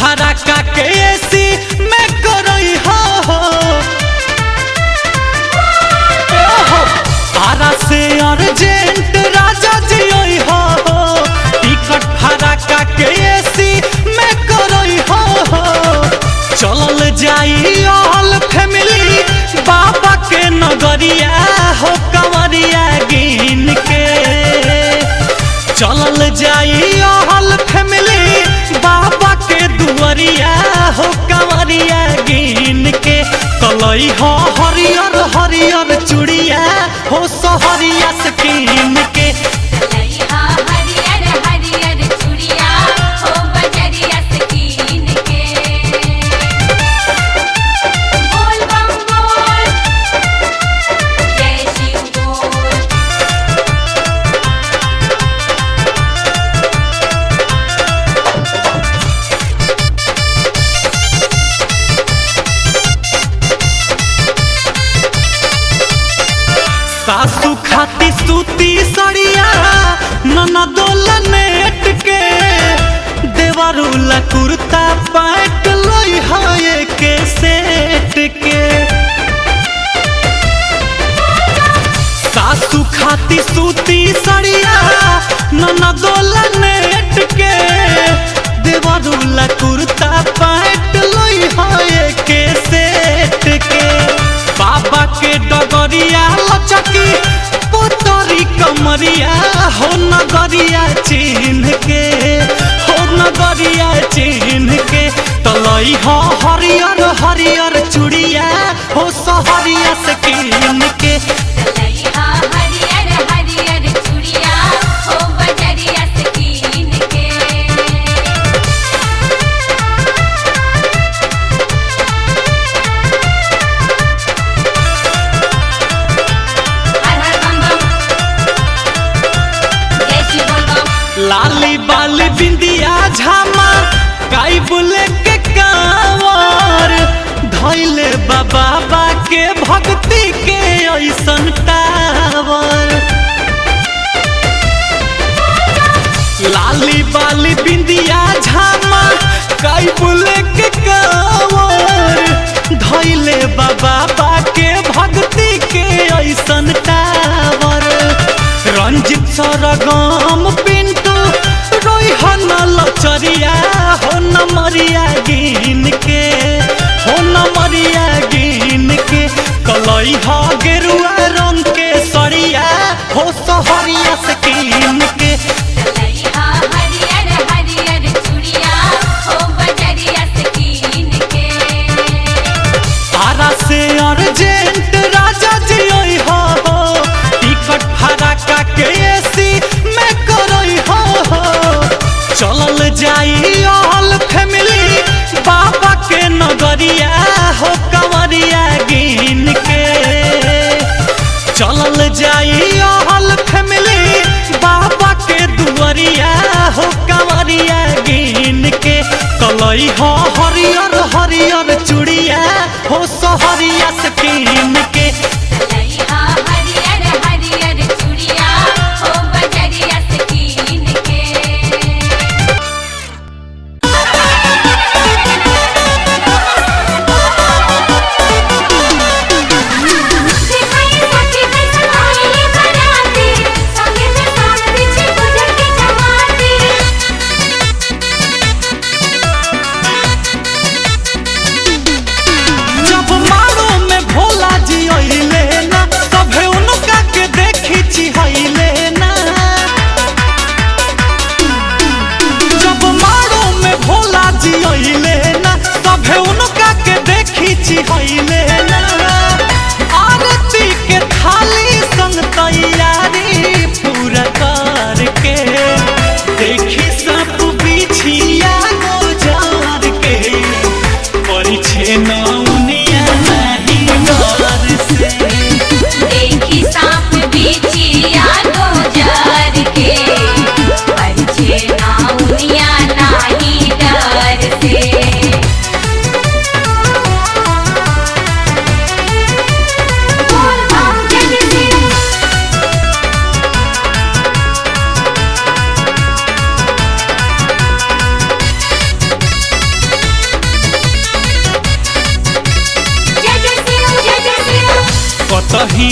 फराका के एसी में करई हो आरा से अर्जेंट राजा जी आई हो टिकट फराका के एसी में करई हो चलल जाई ऑल फैमिली बाबा के नगरिया हो कंवरिया गिन के चलल जाई ऑल फैमिली बाबा के दुआरिया हो कंवरिया गिन के कलई हो हरियर हरियर चूड़िया हो सहरिया से कीन के सासू खाती सूती सड़िया ननदोला नेट के देवरुला कुर्ता पैंट लई है के सेट के सासू खाती सूती सड़िया ननदोला नेट के देवरुला कुर्ता पैंट लई है के सेट के बाबा के डगरिया लचकी पोतरी कमरिया हो नगरिया चिन्ह के हो नगरिया चिन्ह के तलई हो हरियर हरियर चूड़िया हो सहरिया से कीन के लाली बाली बिंदिया झामा काई बुले के कांवर धैले बाबा के भक्ति के ऐसन टावर लाली बाली बिंदिया झामा काई बुले के कांवर धैले बाबा के भक्ति के ऐसन टावर रंजित सरगम पिंटू रोहन लचरिया हो नमरिया गिन के हो नमरिया गिन के कलई हो गेरुआ रंग के सड़िया हो सहरिया से कीन के आरा से अर्जेंट राजा जी आई हो टिकट फराका के एसी में करई हो चलल जाई ऑल फैमिली बाबा के नगरिया हो कंवरिया गिन के चलल जाई ऑल फैमिली बाबा के दुआरिया हो कंवरिया गिन के कलई हो हरियर हरियर चूड़िया हो सहरिया से कीन के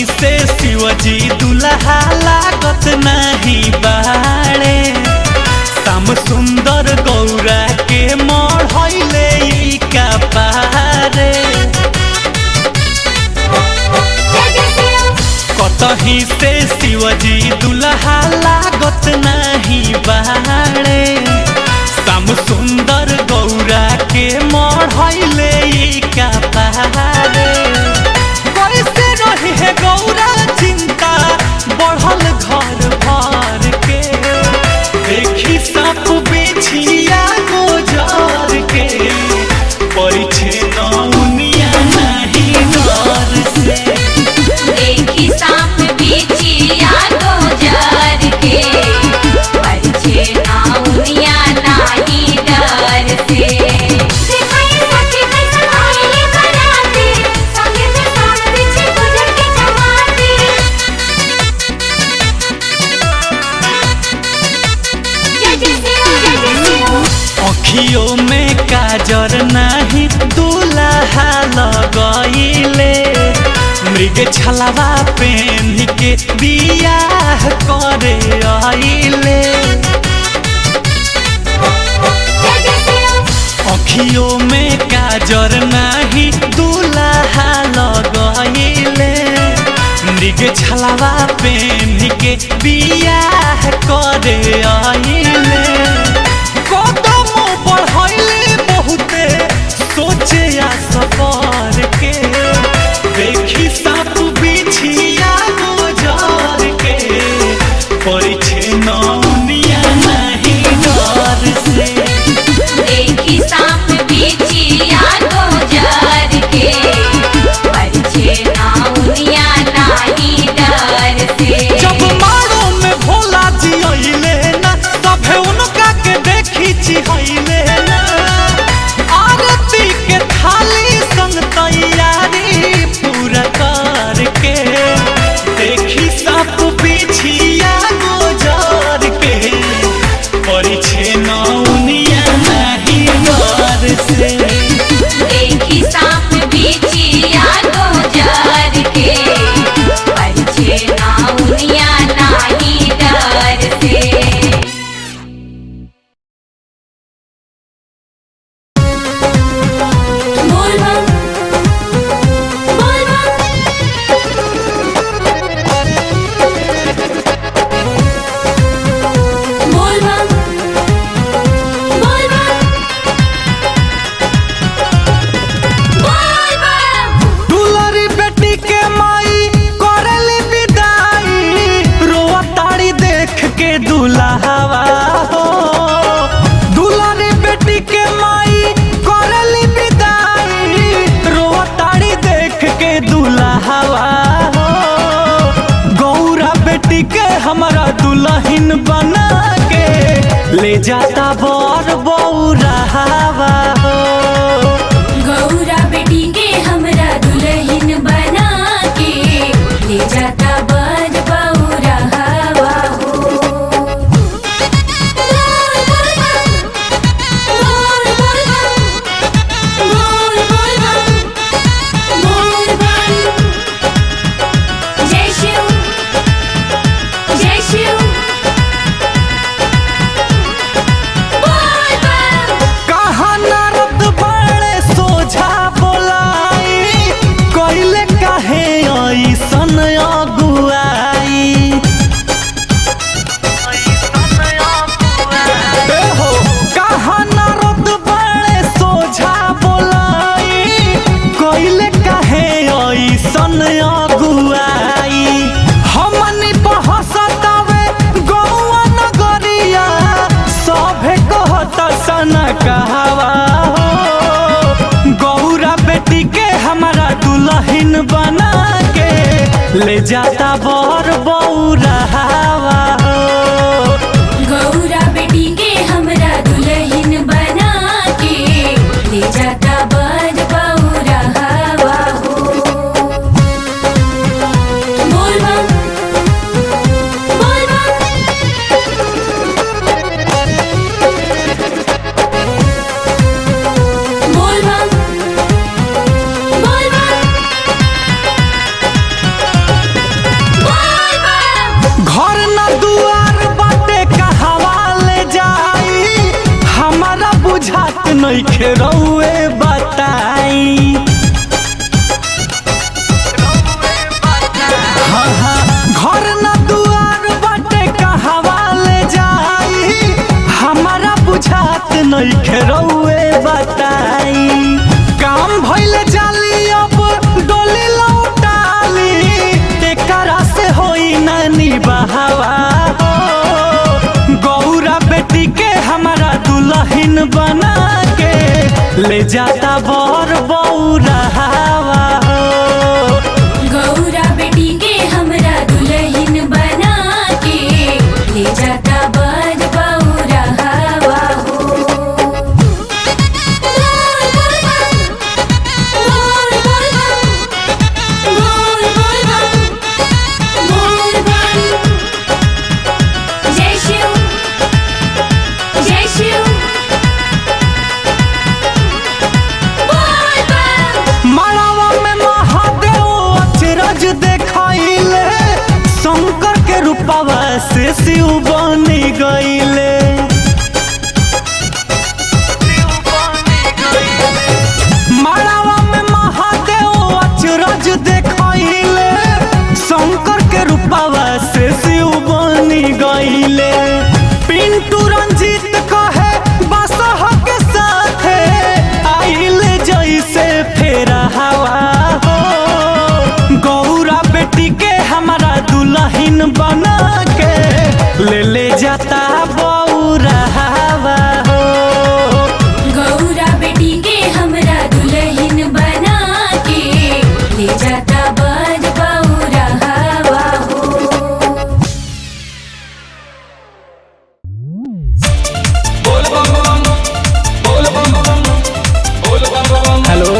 कतही से शिवजी दुल्हा लागत नहीं बाड़े। शाम सुंदर गौरा के मढ़ैले ई कपारे। कतही से शिवजी दुल्हा लागत नहीं बाड़े। शाम सुंदर गौरा के मढ़ैले ई कपारे। कैसे रही है गौरा चिंता बढ़ल घर भर के। देखी साप बिछिया गोजर के परिछे नौनिया नहीं डर से। देखी साप बिछिया गोजर के परिछे नौनिया नहीं डर से। अखियों में काजर नहीं दुल्हा लगइले। मृग छलवा पेन के बियाह करे आइले। अखियों में काजर नहीं दुल्हा लगइले। मृग छलवा पेन के बियाह करे आइले। बहुते सोचे या सफर के। देखी साप बिछिया गोजर के परिछे नौनिया नहीं डर से। देखी साप बिछिया गोजर के परिछे नौनिया नहीं डर से। जब मारो में भोला जी अइले ना तभे उनका के देखी चिहैले ना। आरती के थाली संग तैयारी पूरा करके। देखी साप बिछिया गोजर के परिछे नौनिया नहीं डर से। देखी साप बिछिया गोजर के परिछे नौनिया नहीं डर से। दुलारी बेटी के माई करली विदाई। रोआ ताड़ी देख के दुल्हावा हो। दुलारी बेटी के माई करली विदाई। रोआ ताड़ी देख के दुल्हावा हो। गौरा बेटी के हमारा दुल्हन बना के ले जाता बर बौरावा हो। गौरा बेटी के हमरा दुल्हन बना के ले जाता बर बौरावा हो। जय शिव जय शिव। कहाँ नारद बड़े सोझा बोलाई। कइले काहे ऐसन अगुआई। ए हो कहाँ नारद बड़े सोझा बोलाई। कइले काहे ऐसन अगुआई। हमनी बहसतावे गौआ नगरिया सभे कहता सना कहवा हो। गौरा बेटी के हमारा दुल्हन बना के ले जाता बर बौरावा हो। गौरा बेटी के हमरा दुल्हन बना के ले जाता बर बौरावा हो। बोल बम बोल बम। बोल बम बोल बम। नइखे रउए बताई। हाँ हाँ घर न दुआर बाटे कहवा ले जाई, हमारा बुझात नइखे रउए बताई। काम भइले जाली अब डोली लौटाली, एकरा से होई नानी बहावा हो। गौरा बेटी के हमारा दुल्हन बना के ले जाता बर बौरावा हो। गौरा बेटी के हमरा दुल्हन बना के ले जाता बर बौरा हवा हो। जय शिव जय शिव मड़ावा में महादेव अचरज देखाइले, शंकर के रूपवा से शिव बनी गईले। मड़ावा में महादेव अचरज देखाइले, शंकर के रूपवा से शिव बनी गईले। पिंटू रंजीत कहे बसहा के साथे आइल जैसे फेरा हवा हो। गौरा बेटी के हमारा दुल्हन बना के ले जाता बौरा हवा हो। गौरा बेटी के हमरा दुल्हन बना के ले जाता बर बौरा हवा हो। हेलो।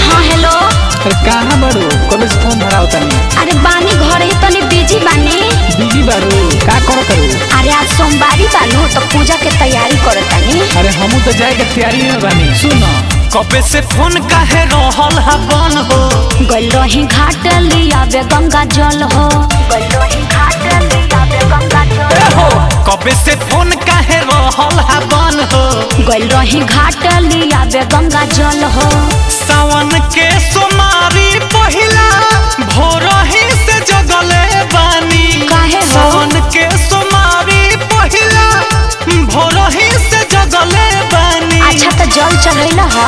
हाँ हेलो। अरे कहाँ बारू? कॉलेज फोन भरा होता नहीं। अरे बानी घर ही तनी बिजी बानी। बिजी बारू का करो करू? अरे आज सोमवारी बानू तो पूजा के तैयारी करतानी। अरे हमू तो जाए के तैयारी में बानी। सुन कबे से फोन काहे रहल हा बन हो। गइल रही घाट लिया बे गंगा जल हो। गइल रही घाट लिया बे गंगा जल हो। कबे से फोन काहे रहल हा बन हो। गइल रही घाट लिया बे गंगा जल हो। सावन के सोमारी पहिला भोर ही से जगले बानी। काहे हो? सावन के सोमारी पहिला भोर ही से जगले बानी। अच्छा तो जल चढ़ैला हा?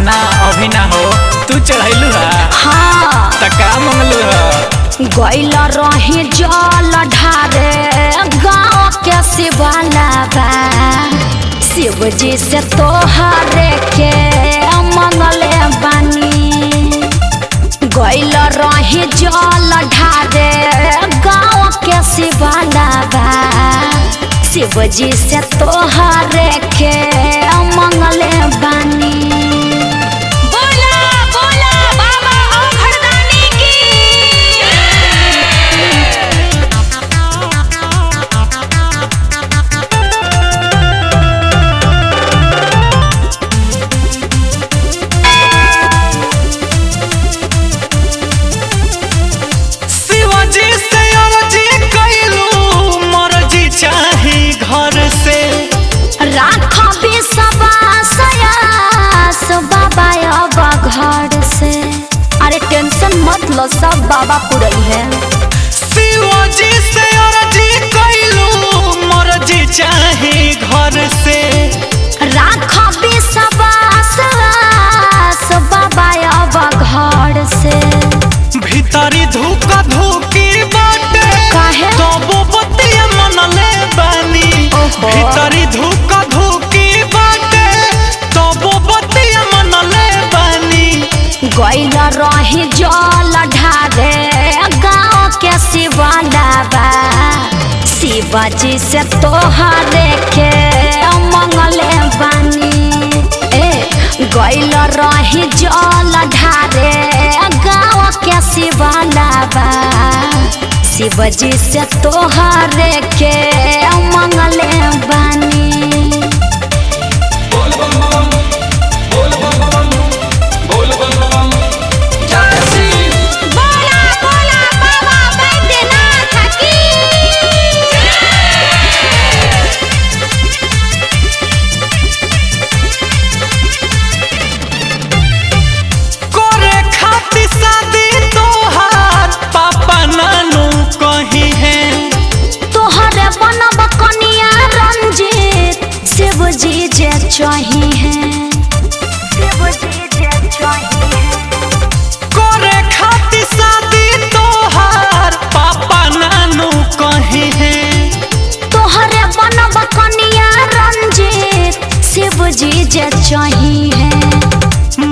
ना अभी ना हो, तू चढ़ैलू हा? हाँ त का मंगलू हा? गइल रही जल ढारे गाँव के शिवाला बा। शिव जी से तोहरे के मंगले बानी। गइल रही जल ढारे गाँव के शिवाला बा। शिव जी से तोहरे के मंगले बानी। बोला बोला बाबा औघड़दानी की। शिवजी से अर्जी कइलू, मर्जी चाही घर से। राख विश्वास आस बाबा अब घर से। अरे टेंशन मत लो सब बाबा पुरई है। शिवजी से अर्जी कइलू, मर्जी चाही घर से। राख विश्वास आस बाबा अब घर से। भीतरी धुका धुकी बाटे काहे? तबो बतिया मनले बानी। ओहो। भीतरी धुका धुकी बाटे तबो बतिया मनले बानी। गइल रही जल ढारे गाँव के शिवाला बा। शिवजी से तोहरे के मंगले बानी। गइल रही जल ढारे गाँव के शिवाला बा। शिवजी से तोहरे के मंगले बानी। बोला बोला बाबा बैद्यनाथ की। चाहिए।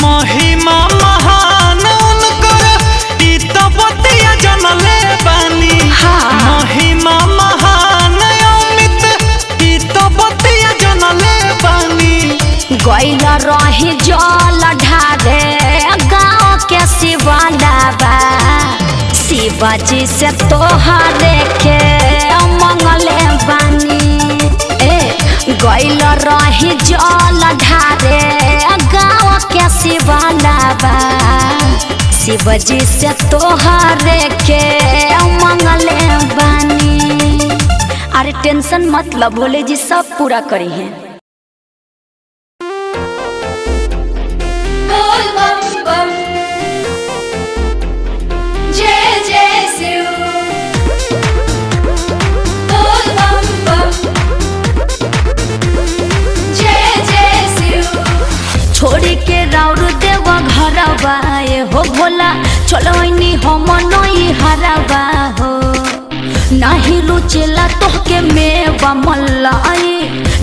महिमा महान उनकर ई तो बतिया जनले बानी। हाँ। महिमा महान अमित ई तो बतिया जनले बानी। गइल रही जल ढारे गाँव के शिवालाबा, शिवाजी से तोहरे के मंगले बानी। गइल रही जल ढारे गाँव के शिवालाबा, शिवजी से तोहरे के मंगले बानी। अरे टेंशन मतलब भोले जी सब पूरा करी हैं। बोल बम बम, जय जय शिव। बोल बम बम, जय जय शिव। छोड़ी के राउर देव घरवा हो भोला, चलो हम नई हरवा हो। नहीं रुचेला तोहके मेवा मलाई,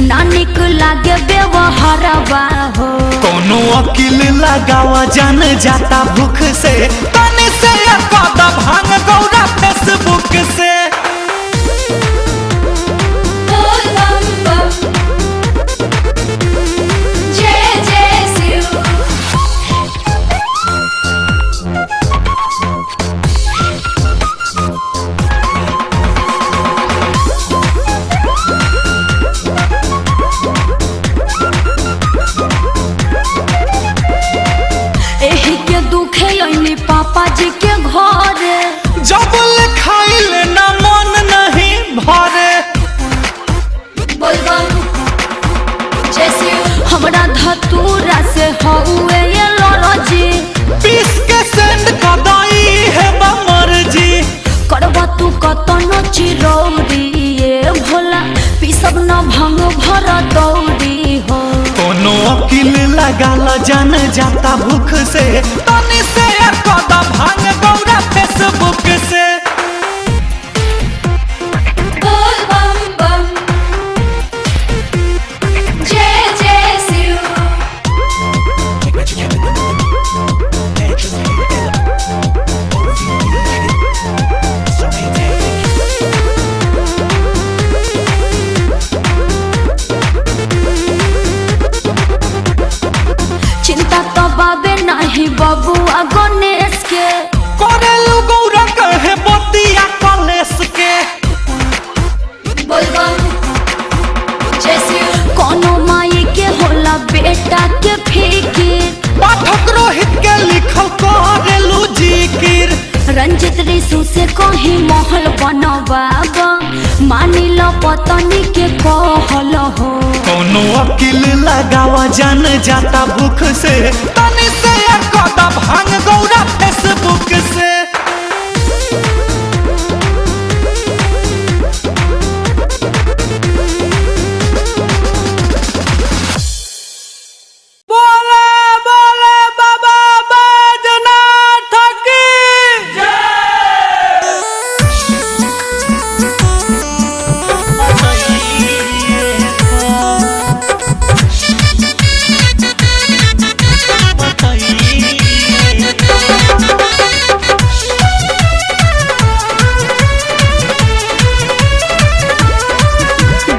ना निक लागे व्यवहारवा हो। कोनो वकील लगावा जान जाता भूख से, तनी से कदा भांग गौरा फेसबुक से। बोल बम बम, जय जय शिव। एही के दुखे अइनी पापा जी के घरे, जब खाइले ना मन नहीं भरे। बोल बम, जय शिव। हमरा धतूरा से हउए ये लरजी, पीस के सेंड कदाई है बमर्जी। करबा तू कतनो चिरौरी ये भोला, पिसब न भंग भर दौरी हो। कोनो वकील लगाला जान जाता भूख से, तनी से कदा भांग गौरा फेसबुक से। बोल बम बम, जय जय शिव। चिंता तो बाबे नहीं बबुआ गणेश के, करेलू गौरा कहे बतिया कलेस के। बोल बम, जय शिव। कोनो माई के होला बेटा के फिकिर, पाठक रोहित के लिखल करेलू जिकिर। रंजित ऋषु से कहीं महल बनवाबा, मानी लो पतनी के कहल हो। कोनो वकील लगावा जान जाता भूख से, तनी से कदा भांग गौरा फेसबुक से। बोले बोले बाबा बैजनाथ की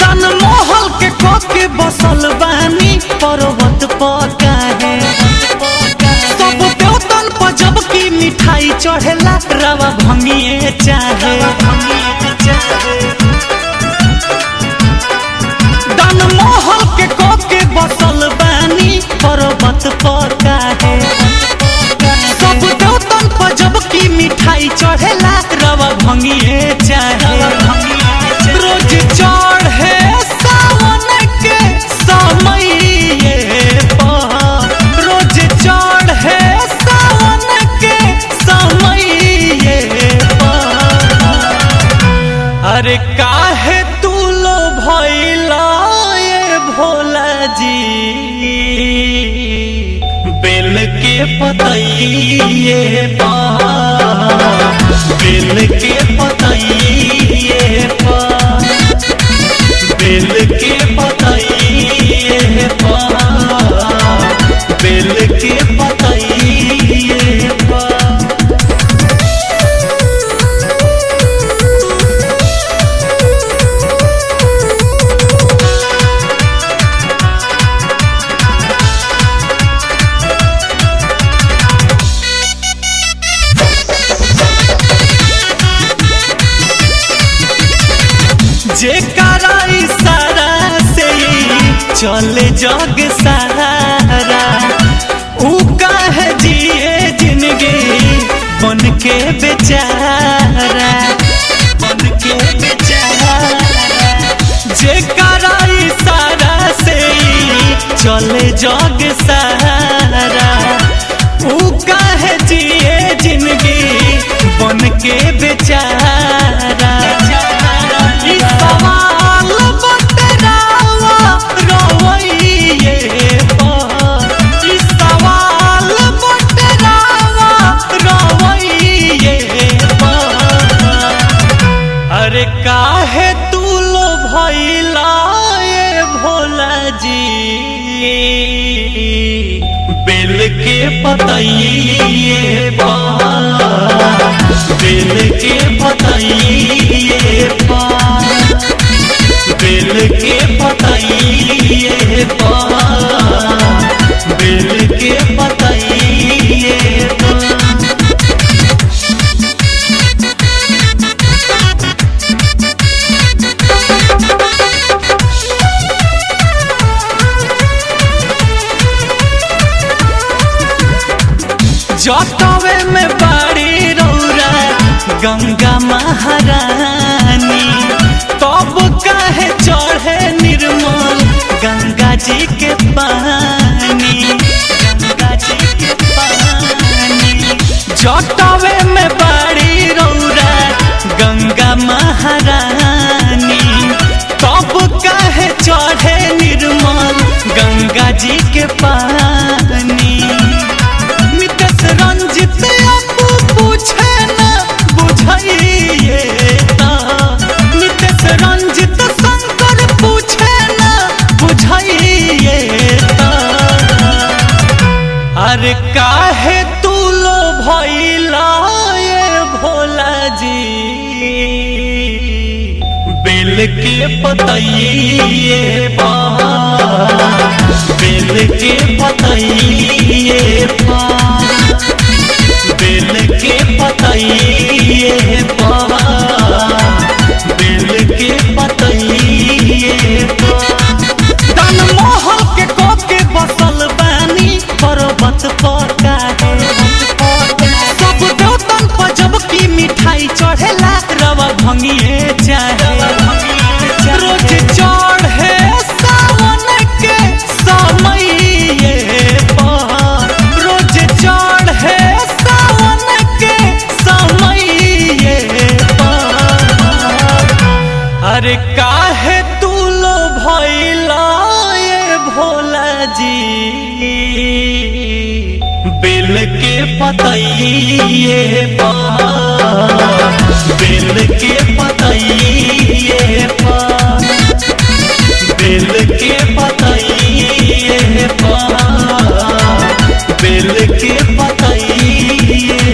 दन मोहल के कोके बसल बानी पर्वत पका है। सब देवतन पर जब की मिठाई चढ़ेला रवा भंगिए चाहे। दन मोहल के कोके बसल बानी पर्वत पका है। सब देवतन पर जब की मिठाई चढ़ेला रवा भंगिए चाहे। रोज चढ़े सावन के समय पर, रोज चढ़े सावन के समय पर। अरे काहे तू लो भइला ये भोला जी, बेल के पतइये पर, बेल के पतइये पर, बेल के पतइये पर। चले जग सारा ऊ काहे जिए जिंदगी बन के बेचारा बन के बेचारा जेकरा इशारा से चले जग सारा ऊ काहे जिए जिंदगी बन के बेचारा इस सवाल बतरावा रोइए इस सवाल बतरावा रोइए अरे काहे तू लो भइला ये भोला जी बेल के पतइए बेल के पतइए बेल के पतइए बेल के पतइए जटवे में बाड़ी रौरा गंगा महारानी तब काहे चढ़े निर्मल गंगा जी के पानी गंगा जी के पानी जटवे में बाड़ी रौरा गंगा महारानी तब काहे चढ़े निर्मल गंगा जी के पानी रंजित अपू पूछे न बुझाइए नितेश रंजित शंकर पूछे न बुझाइए अरे काहे तू लो भइला ये भोला जी बेल के पतइए बेल के पतइए बेल के पतइए बेल के पतइए तन मोहल के को के बसल बानी पर्वत पर सब देवतन पर जब की मिठाई चढ़ेला रवा भंगिए चाहे रोज चढ़े सावन के समय रोज चढ़े सावन के समय अरे काहे तू लो भइला ये भोला जी बेल के पतइए बेल के पतइए बेल के पतइए बेल के पतइए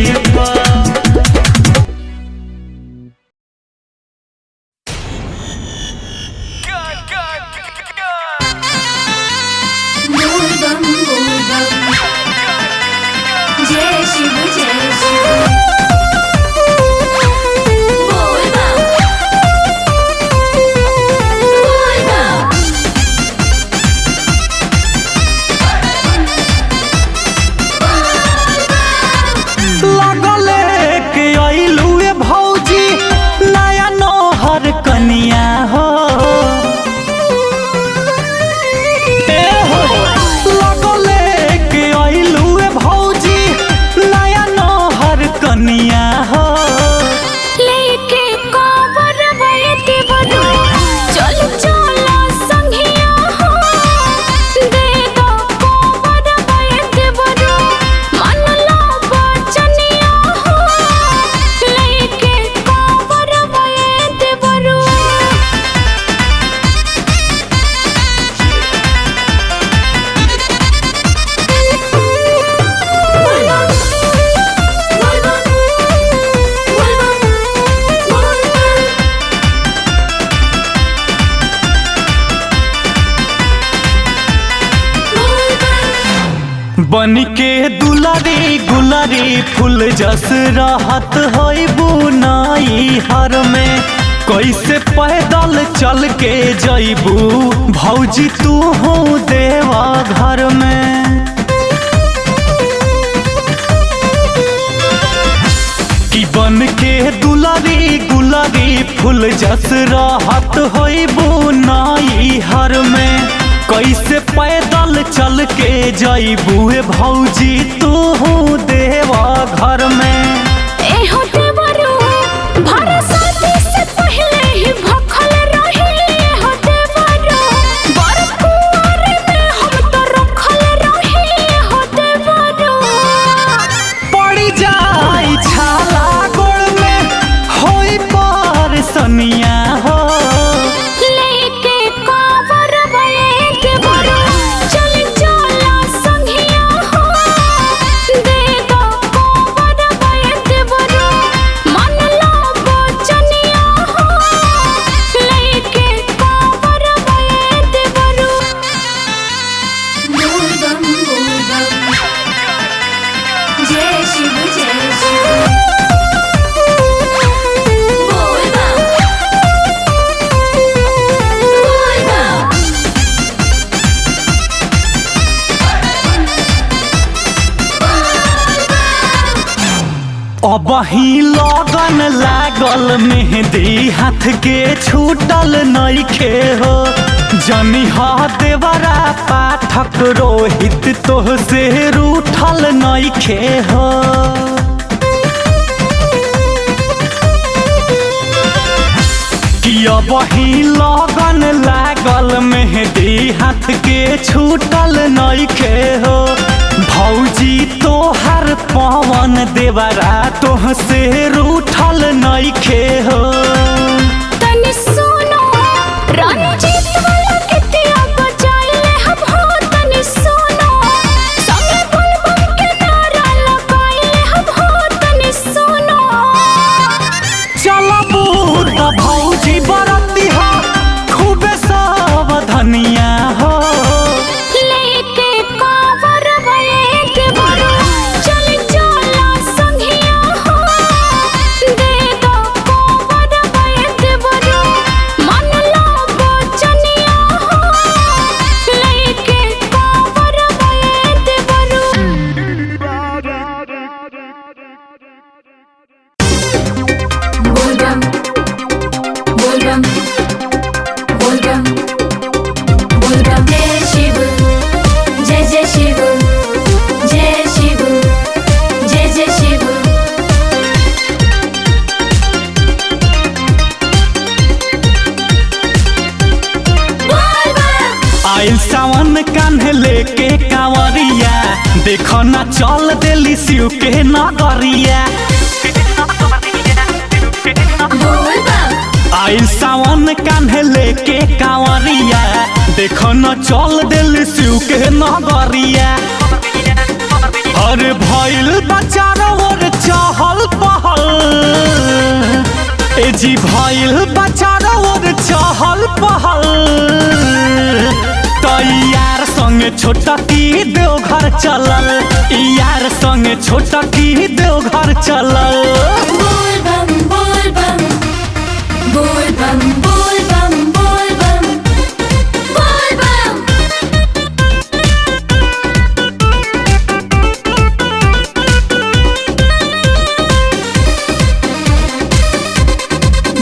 जय शिव बोल बम बोल बम लगले के अइलू भौजी नया नोहर कनिया हो लगले के अइलू भौजी नया नोहर कनिया हो लेके कवर बैठे बरो चल चल संगिया हो दे दो कवर बैठे बरो मन लो बचनिया हो लेके कवर बैठे बरो बन के दुलारी गुलारी फूल जस रहत होई बुनाई हर में कैसे पैदल चल के जइबू भौजी तू हो देवा घर में। कि बन के दुलारी गुलारी फूल जस रहत होइबू नाई हर में। कैसे पैदल चल के जइबू भौजी तू हो देवा घर में। एहो देवरो भरा शादी से पहले ही भखल रही। एहो देवरो बर कुंवर में हम तो रखल रही। एहो देवरो पड़ी जाई छाला गोड़ में होई पर सनिया हो। लेके कावर बये देवरो चल चला संगिया हो। दे दो कावर बये देवरो मन लो बचनिया हो। लेके कावर बये देवरो बोल बम जय शिव जय शिव। बोल बम बोल बम। अब ही लगन लागल मेहंदी हाथ के छूटल नइखे हो। जनी हा देवरा पाठक रोहित तोह से रूठल नइखे हो। कि अब ही लगन लागल मेहंदी हाथ के छूटल नइखे हो। भौजी तोहर पवन देवरा तोह से रूठल नइखे हो। तनी सुनो रणजीत वाला कितिया बजाइले हम हो। तनी सुनो संगे बुलबुल के नारा लगाइले हम हो। तनी सुनो चलबू त भौजी बरती हो खूबे सावधानिया हो। लेके कावर बये देवरो चल चला संगिया हो। दे दो कावर बये देवरो मन लो बचनिया हो। लेके कावर बये देवरो बोल बम बोल बम बोल बम बोल बम। जय शिव जय जय शिव जय शिव जय जय शिव। बोल बम आइल सावन कान्हे लेके कांवरिया देखो ना चल देली शिव के नगरिया। बोल बम आइल सावन कान्हे लेके कांवरिया देखो न चल दिल शिव के नगरिया। अरे भइल बचारो और चहल पहल। ए जी भइल बचारो और चहल पहल। तैयार संगे छोटा की देवघर चलल। यार संगे छोटा की देवघर चलल। बोल बम बोल बम बोल बम बोल बम बोल बम बोल बम।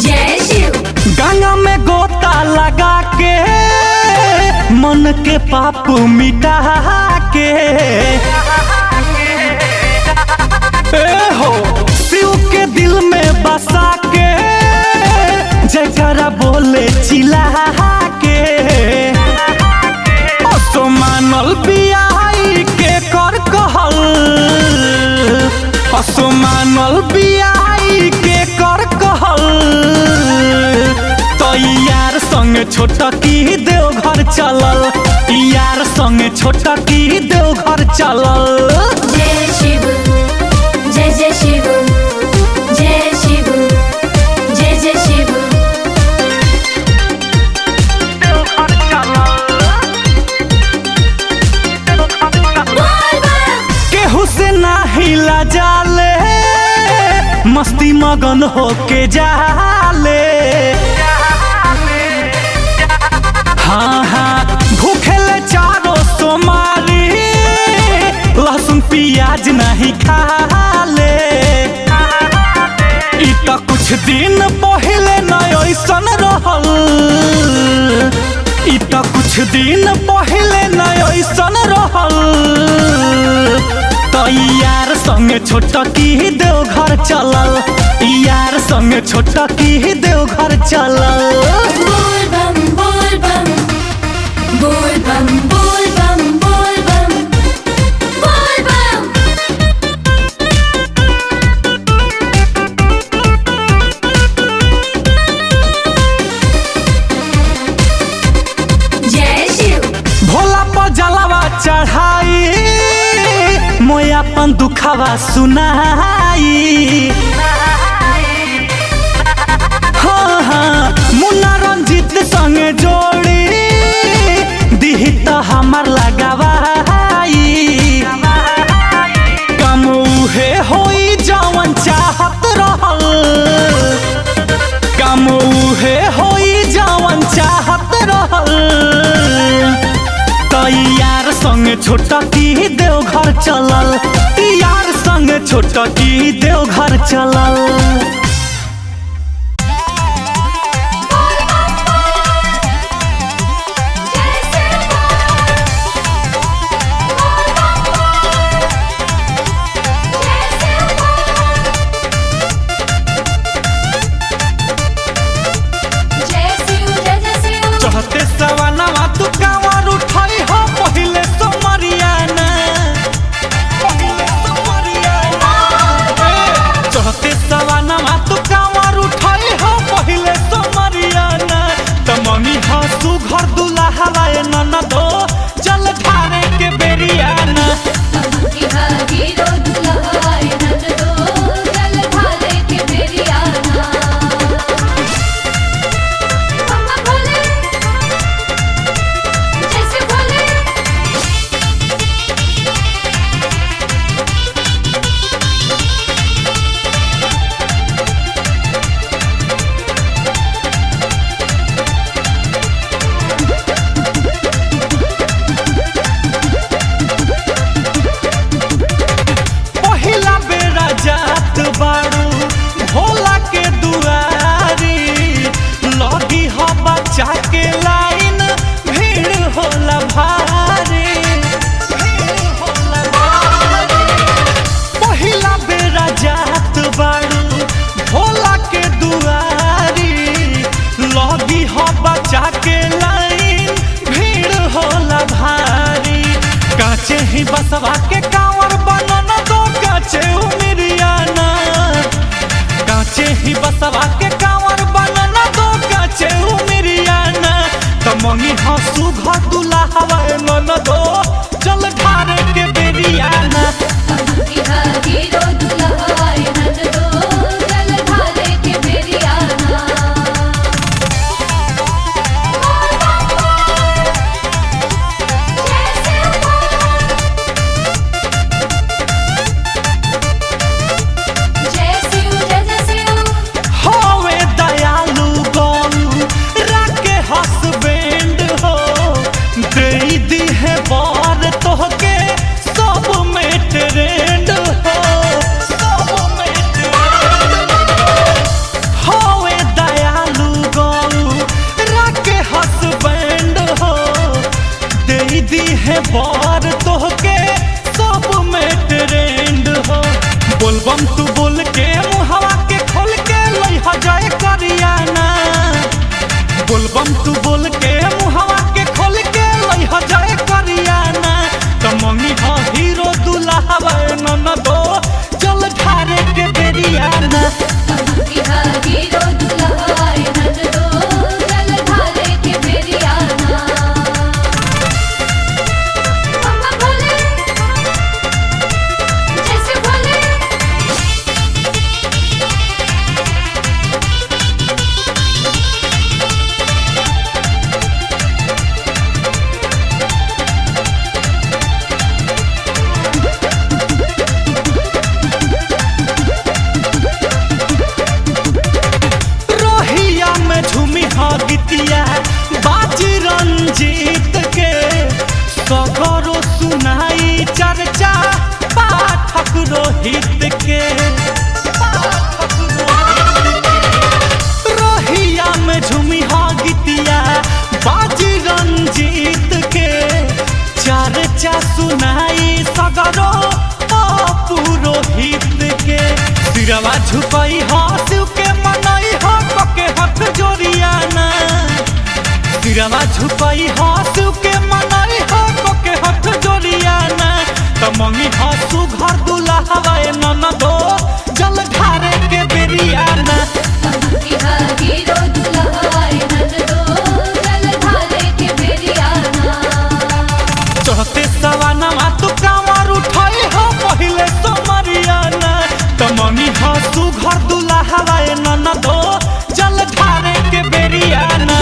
जय शिव गंगा में गोता लगा के मन के पाप मिटा के। ए हो शिव के दिल में बसा के जयकारा बोले चिल्ला के। असो मानल बियाई के कर कहल। असो मानल बियाई के कर कहल। तो यार संगे छोटा की देवघर चलल। यार संगे छोटा की देवघर चलल। जय शिव जय जय शिव जय शिव जय जय शिव। बोल बम केहू से ना हिला जाले मस्ती मगन होके जाले। हाँ हाँ भूखेले चारों सोमारी लहसुन प्याज नहीं खाले इ त कुछ दिन पहले न ऐसन रहल इ त कुछ दिन पहले न ऐसन रहल तो यार संगे छोटकी देवघर चलल यार संगे छोटकी देवघर चलल बोल बम बोल बम बोल बम बोल बम बोल बम बोल बम। जय शिव। भोला पर जलावा चढ़ाई मोया अपन दुखावा सुनाई हाँ हाँ मुन्ना रंजीत संगे जोड़ी दिही तो हमार लगावाई कम उहे होई जवन चाहत रहल कम उहे होई जवन चाहत रहल तो यार संगे छोटकी देवघर चलल यार संगे छोटकी देवघर चलल चढ़ते सवनवा तू कांवर उठाई हो पहिले सोमरियाना चढ़ते सवनवा तू कांवर उठाई हो पहिले सोमरियाना त मम्मी हसू घर दुल्हा ननदो जल ढारे के बेरियाना पहिला बेरा जात बारू भोला के दुआरी लगी हो बच्चा के लाइन भीड़ होला भारी पहिला बेरा जात बारू भोला के दुआरी लगी हो बच्चा के लाइन भीड़ होला भारी काचे ही बसवा के कांवर बनन दो काचे उमिरियाना काचे ही बसवा के कांवर बनन दो काचे उमिरियाना त मंगी हसू घर दुल्हा नन दो जल ढारे के बेरियाना होवे दयालु गोलू राके हसबैंड हो दे दी है बार तोहके सब में ट्रेंड हो सब में ट्रेंड होवे दयालु गोलू राके हसबैंड हो दे दी है बार तोहके सब में ट्रेंड हो बोलबम तू बोल के मुहवा के खोल के लइहा जाए करियाना बोलबम तू बोल के मुहवा के खोल के लइहा जाए करियाना त मम्मी हा हीरो दुल्हा नन दो जल ढारे के बेरियाना के रोहिया में झूमी हा गीतिया बाजी रंजीत के चर्चा सुनाई सगरो पुरोहित के सिरवा झुकाई हा शिव के मनाई हा पके हाथ जोड़ियाना सिरवा झुकाई हा शिव के मनाई हा पके हाथ जोड़ियाना तमंगी हा सुघर दुल्हा ननदो जल ढारे के बेरियाना चढ़ते सवाना तू कांवर उठाई हो पहिले तो मरियाना तमंगी हा सुघर दुल्हा ननदो जल ढारे के बेरियाना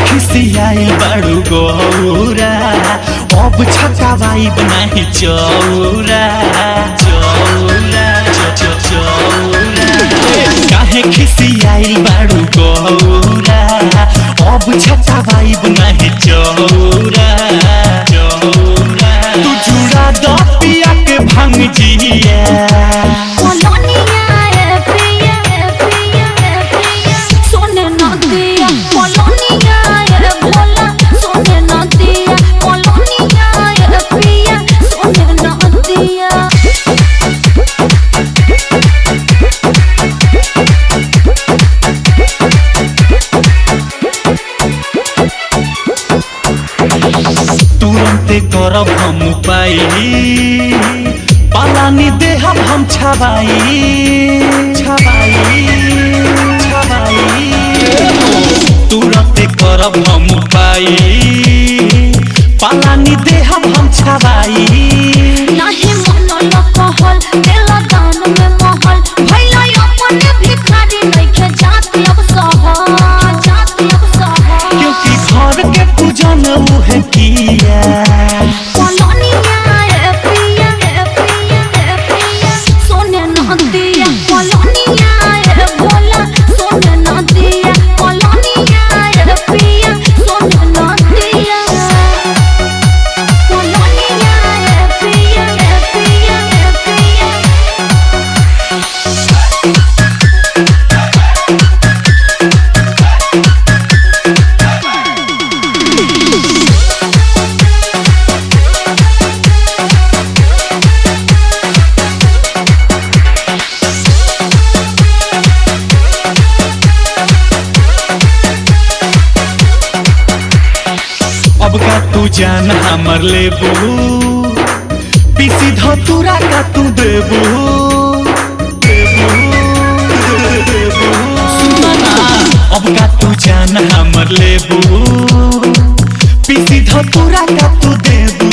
खिसियाई बड़ू गौरा अब छकावाई बनाही चौरा चौरा चौरा काहे खिसियाई बड़ू गौरा अब छकावाई बनाही चौरा चौरा तू जुड़ा द पिया के भंग जिया करब हम पाई पालानी देहब हम छबाई छबाई छबाई तुरंत करब हम पाई पालानी देहब हम छबाई नहीं मन कहल देला दान में महल भैला अपने भिखारी नइखे जाति अब सहल जाति अब सहल क्योंकि घर के पूजन उहे किया अब का तू जान हमर लेबू पीसी धतूरा का तू देबू अब का तू जान हमर लेबू पीसी धतूरा का तू देबू